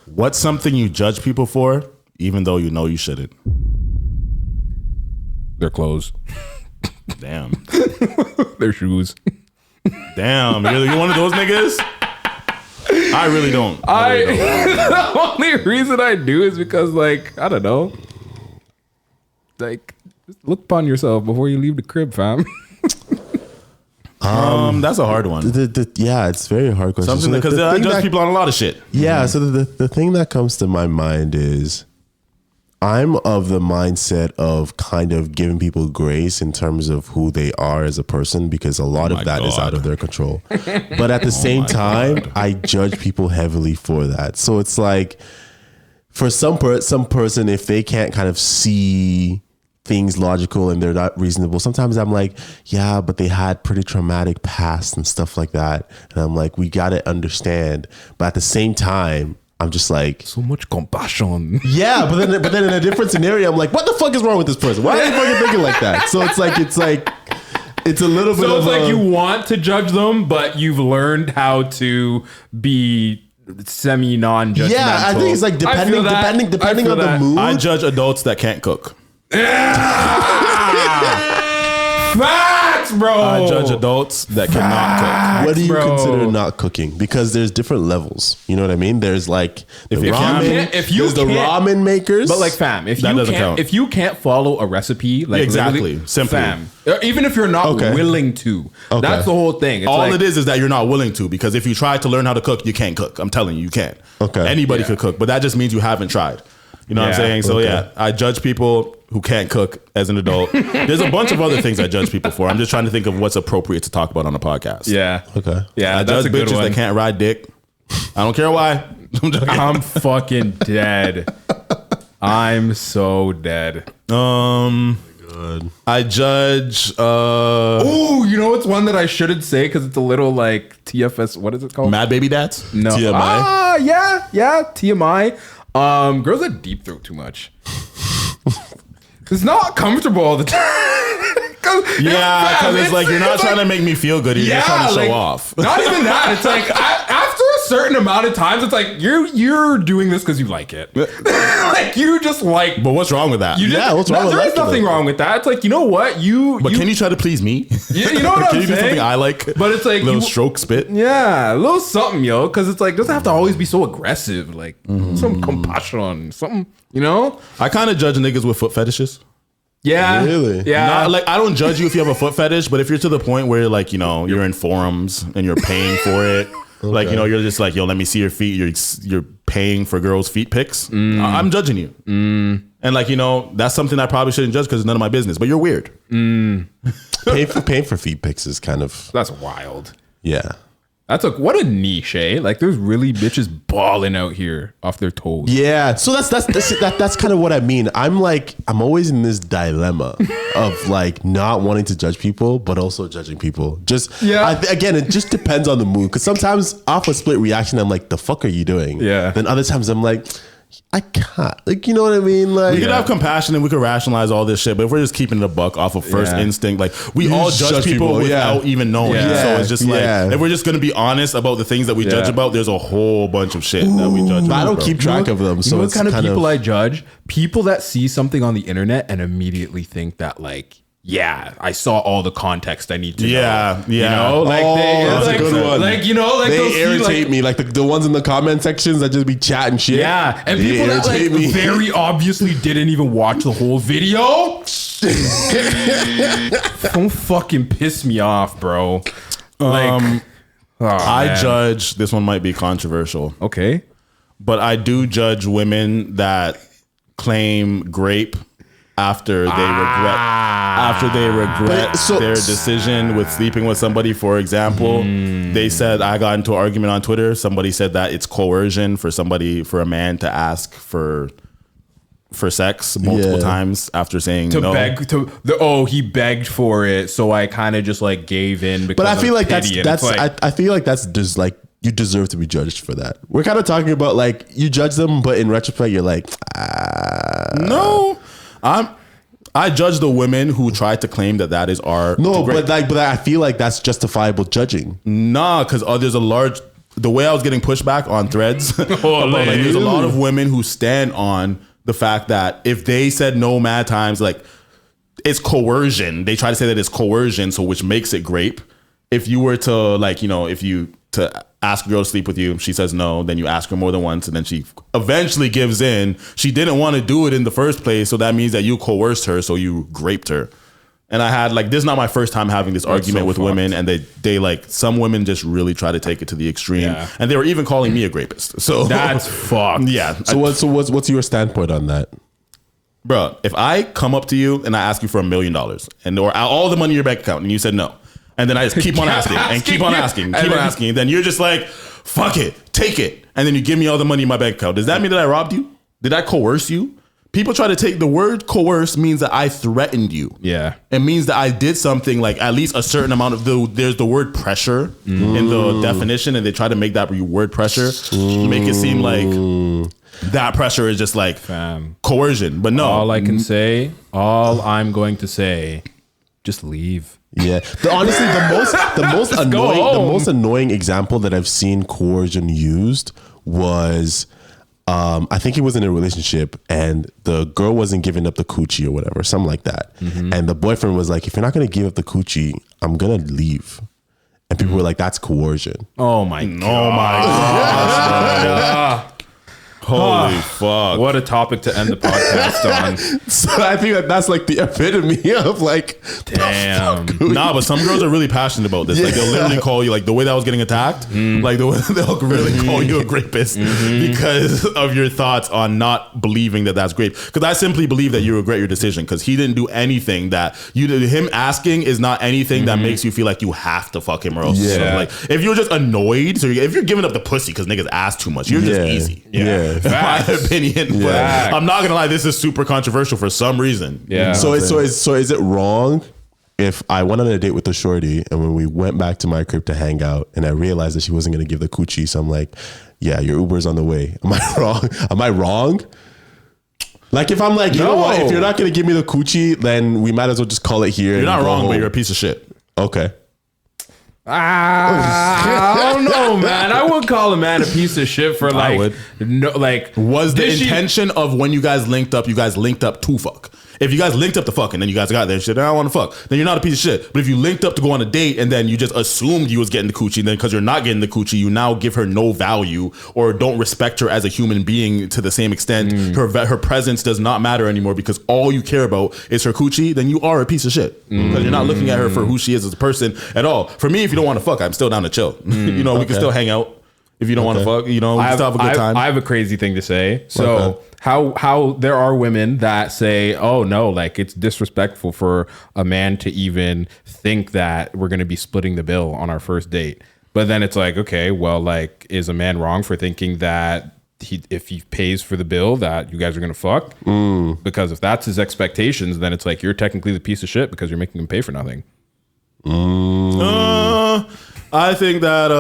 What's something you judge people for, even though you know you shouldn't? Their clothes. Damn. Their shoes. Damn. You're one of those niggas? I really don't. The only reason I do is because, like, I don't know. Like, just look upon yourself before you leave the crib, fam. That's a hard one. Yeah, it's a very hard question. Something because I judge people on a lot of shit. Yeah, so the thing that comes to my mind is I'm of the mindset of kind of giving people grace in terms of who they are as a person, because a lot of that is out of their control. But at the same time, I judge people heavily for that. So it's like, for some person, if they can't kind of see things logical and they're not reasonable, sometimes I'm like, yeah, but they had pretty traumatic past and stuff like that. And I'm like, we got to understand. But at the same time, I'm just like, So much compassion. yeah, but then in a different scenario, I'm like, what the fuck is wrong with this person? Why are they fucking thinking like that? So it's a little bit So of it's like you want to judge them, but you've learned how to be semi non-judgmental. yeah, I think it's like depending on the mood. I judge adults that can't cook. Facts, bro. I judge adults that cannot cook. What do you bro. consider not cooking? Because there's different levels. You know what I mean? There's like the If you ramen. if you there's the can't- ramen makers. But like, fam, if That you doesn't can't, count. if you can't follow a recipe, like Exactly. literally, Simply. fam, even if you're not Okay. willing to, that's the whole thing. It's All like, it is that you're not willing to, because if you try to learn how to cook, you can't cook. I'm telling you, you can't. Okay. Anybody could cook, but that just means you haven't tried. You know what I'm Yeah. saying? So Okay. yeah, I judge people who can't cook as an adult. There's a bunch of other things I judge people for. I'm just trying to think of what's appropriate to talk about on a podcast. Yeah. Okay. Yeah, I that's judge a good bitches one. that can't ride dick. I don't care why. I'm joking. I'm fucking dead. I'm so dead. I judge. Oh, you know what's one that I shouldn't say because it's a little like TFS. What is it called? Mad baby dads. No. TMI? Yeah, TMI. Girls that deep throat too much. It's not comfortable all the time. Yeah, because it's like you're not trying to make me feel good. You're just trying to show off. Not even that. It's like after a certain amount of times, it's like you're doing this because you like it. Like you just like. But what's wrong with that? You just, Yeah, what's wrong with There is liking nothing it? wrong with that. It's like, you know what? But can you try to please me? You know what I'm Can you do saying? something I like? But it's like little you- stroke spit. Yeah, a little something, yo. Because it's like, it doesn't have to always be so aggressive. Like, some compassion, something, you know? I kind of judge niggas with foot fetishes. Yeah. Really? Yeah. Not, like I don't judge you if you have a foot fetish, but if you're to the point where like you're in forums and you're paying for it, like you're just like, yo, let me see your feet. You're paying for girls' feet pics. I'm judging you, and like that's something I probably shouldn't judge because it's none of my business. But you're weird. paying for feed pics is kind of, That's wild. yeah. What a niche, eh? Like, there's really bitches balling out here off their toes. Yeah, so that's kind of what I mean. I'm always in this dilemma of like not wanting to judge people, but also judging people. Again, it just depends on the mood. Because sometimes off a split reaction, I'm like, "The fuck are you doing?" Yeah. Then other times I'm like, I can't. Like, you know what I mean? Like, We could have compassion and we could rationalize all this shit, but if we're just keeping it a buck off of first Yeah. instinct, like we You all just judge judge people people, without even knowing. Yeah. So it's just like Yeah. if we're just gonna be honest about the things that we judge about, there's a whole bunch of shit that we judge. but I about, don't bro. keep track of them. You So know what it's kind of people I judge? People that see something on the internet and immediately think that, like, yeah, I saw all the context I need to know. Yeah. You know, like that's like, a good one. Like, you know, like they they'll see, irritate like, me, like the ones in the comment sections that just be chatting shit. yeah, and They people that like irritate me. very obviously didn't even watch the whole video. Don't fucking piss me off, bro. Like, I judge. This one might be controversial, okay. but I do judge women that claim grape after they regret But so- their decision with sleeping with somebody. For example, they said, I got into an argument on Twitter. Somebody said that it's coercion for a man to ask for sex multiple times after saying no. He begged for it, so I kind of just like gave in. Because But I feel like pity, and that's it's like, I feel like that's just like you deserve to be judged for that. We're kind of talking about like you judge them, but in retrospect, you're like, No, I judge the women who try to claim that is our no, grape. but I feel like that's justifiable judging. Nah, because there's a large. the way I was getting pushback on threads, about, like, there's a lot of women who stand on the fact that if they said no mad times, like, it's coercion. They try to say that it's coercion, so which makes it grape. If you were to, like, you know, if you to ask a girl to sleep with you, she says no, then you ask her more than once, and then she eventually gives in. She didn't want to do it in the first place, so that means that you coerced her, so you graped her. And I had, like, this is not my first time having this argument with women, and they like, some women just really try to take it to the extreme, and they were even calling me a rapist. So that's fucked. Yeah. So what's your standpoint on that? Bro, if I come up to you and I ask you for $1 million and or all the money in your bank account and you said no, and then I just keep on asking and keep on asking, and then you're just like, fuck it, take it, and then you give me all the money in my bank account, does that mean that I robbed you? Did I coerce you? People try to take the word coerce means that I threatened you. Yeah. It means that I did something, like at least a certain amount of there's the word pressure in the definition, and they try to make that word pressure make it seem like that pressure is just like coercion. But no. All I'm going to say, just leave. Yeah. Honestly, the most annoying example that I've seen coercion used was I think he was in a relationship and the girl wasn't giving up the coochie or whatever, something like that. And the boyfriend was like, if you're not going to give up the coochie, I'm going to leave. And people were like, that's coercion. Oh my God. Holy fuck. What a topic to end the podcast on. So I think that's like the epitome of like, damn. Nah, but some girls are really passionate about this. Like, they'll literally call you, like the way that I was getting attacked, like the way they'll really call you a rapist because of your thoughts on not believing that that's great. Because I simply believe that you regret your decision, because he didn't do anything that you did. Him asking is not anything that makes you feel like you have to fuck him or else. So, like, if you're just annoyed, so if you're giving up the pussy because niggas ask too much, you're just easy. In my opinion, but I'm not gonna lie, this is super controversial for some reason. So is it wrong if I went on a date with a shorty and when we went back to my crib to hang out and I realized that she wasn't gonna give the coochie, so I'm like, yeah, your Uber's on the way. Am I wrong? Am I wrong? Like, if I'm like, you know what, if you're not gonna give me the coochie, then we might as well just call it here. You're not wrong, but you're a piece of shit. Okay. I don't know, man. I would call a man a piece of shit for like, was the intention of when you guys linked up to fuck? If you guys linked up to fuck and then you guys got there and shit, I don't want to fuck, then you're not a piece of shit. But if you linked up to go on a date and then you just assumed you was getting the coochie, and then because you're not getting the coochie, you now give her no value or don't respect her as a human being to the same extent. Her presence does not matter anymore because all you care about is her coochie, then you are a piece of shit. Because you're not looking at her for who she is as a person at all. For me, if you don't want to fuck, I'm still down to chill. We can still hang out. If you don't want to fuck, we can still have a good time. I have a crazy thing to say. So how there are women that say, oh no, like it's disrespectful for a man to even think that we're going to be splitting the bill on our first date. But then it's like, okay, well, like, is a man wrong for thinking that if he pays for the bill that you guys are going to fuck? Because if that's his expectations, then it's like you're technically the piece of shit because you're making him pay for nothing. I think that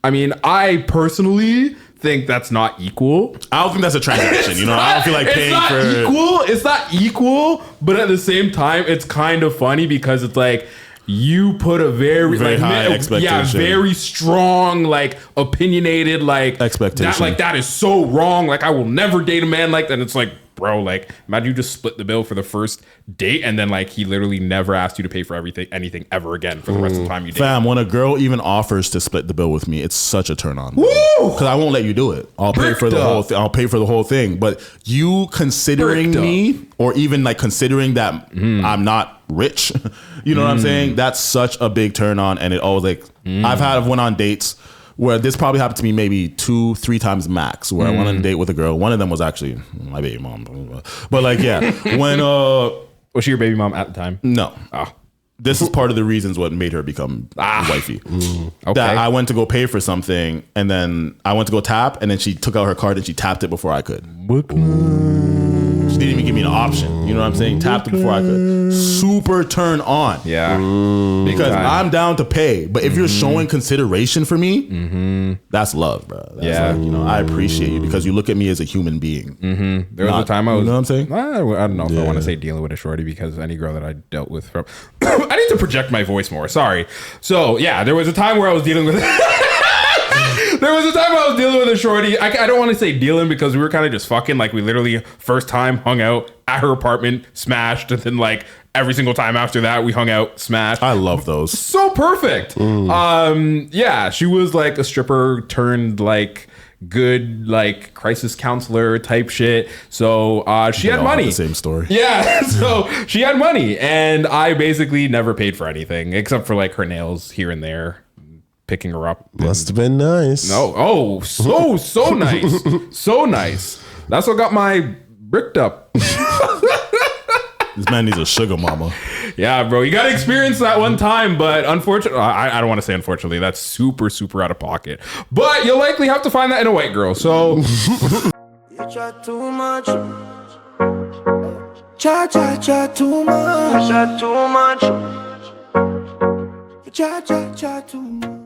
I mean, I personally think that's not equal. I don't think that's a transaction. I don't feel like paying for equal. It's not equal, but at the same time, it's kind of funny because it's like you put a very high expectation. Very strong, like opinionated, like expectation. That is so wrong. Like, I will never date a man like that. And it's like, bro, like, imagine you just split the bill for the first date and then like he literally never asked you to pay for anything ever again for the rest of the time you date. Fam, when a girl even offers to split the bill with me, it's such a turn on. Because I won't let you do it. I'll pay for the whole thing. I'll pay for the whole thing. But you considering me, or even like considering that I'm not rich, you know what I'm saying? That's such a big turn on. And it always like I've went on dates where this probably happened to me maybe 2-3 times max, where I went on a date with a girl. One of them was actually my baby mom. But like, yeah, when was she your baby mom at the time? No. This is part of the reasons what made her become wifey. Okay. That I went to go pay for something, and then I went to go tap, and then she took out her card and she tapped it before I could. She didn't even give me an option. You know what I'm saying? Tapped it before I could. Super turn on. Yeah. Because I'm down to pay. But if you're showing consideration for me, that's love, bro. That's like, I appreciate you because you look at me as a human being. There was a time I was, you know what I'm saying? I don't know if I want to say dealing with a shorty, because any girl that I dealt with from, I need to project my voice more. Sorry. So yeah, there was a time where I was dealing with There was a time I was dealing with a shorty. I don't want to say dealing because we were kind of just fucking. Like, we literally first time hung out at her apartment, smashed, and then like every single time after that we hung out, smashed. I love those. So perfect. Yeah, she was like a stripper turned like good like crisis counselor type shit. So she had money. The same story. Yeah, so she had money, and I basically never paid for anything except for like her nails here and there. Picking her up. Must have been nice. No. Oh, so nice. So nice. That's what got my bricked up. This man needs a sugar mama. Yeah, bro. You got to experience that one time. But unfortunately, I don't want to say unfortunately. That's super, super out of pocket. But you'll likely have to find that in a white girl. So. You chat too much. Chat too much. Chat too much. Chat too much.